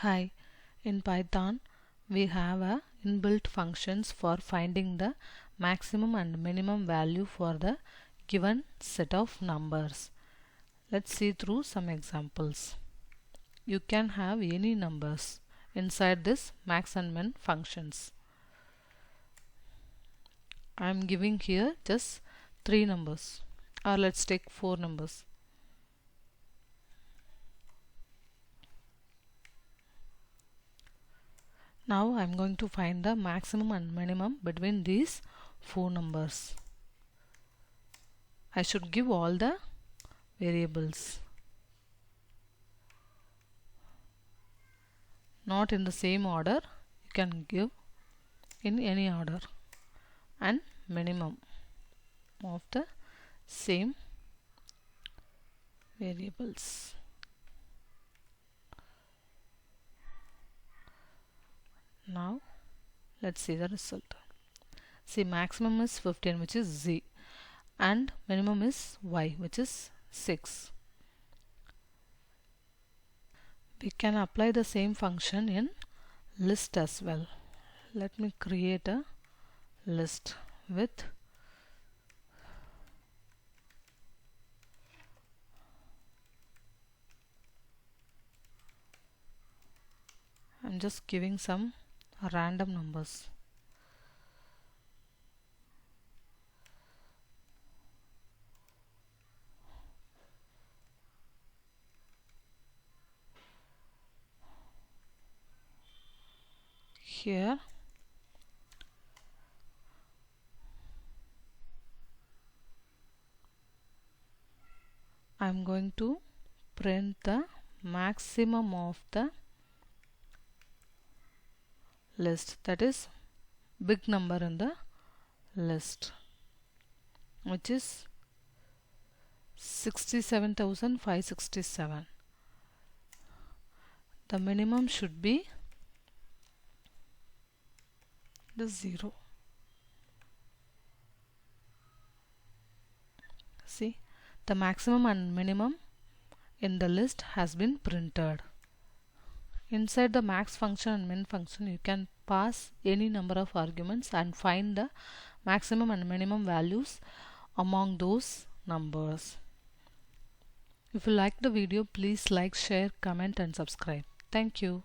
Hi, in Python we have a inbuilt functions for finding the maximum and minimum value for the given set of numbers. Let's see through some examples. You can have any numbers inside this max and min functions. I am giving here just 3 numbers, or let's take 4 numbers. Now I am going to find the maximum and minimum between these 4 numbers. I should give all the variables, not in the same order. You can give in any order, and minimum of the same variables. Now let's see the result. See, maximum is 15, which is z, and minimum is y, which is 6. We can apply the same function in list as well. Let me create a list with I'm just giving some random numbers. Here I'm going to print the maximum of the list, that is big number in the list, which is 67,567. The minimum should be the 0. See, the maximum and minimum in the list has been printed. Inside the max function and min function, you can pass any number of arguments and find the maximum and minimum values among those numbers. If you like the video, please like, share, comment and subscribe. Thank you.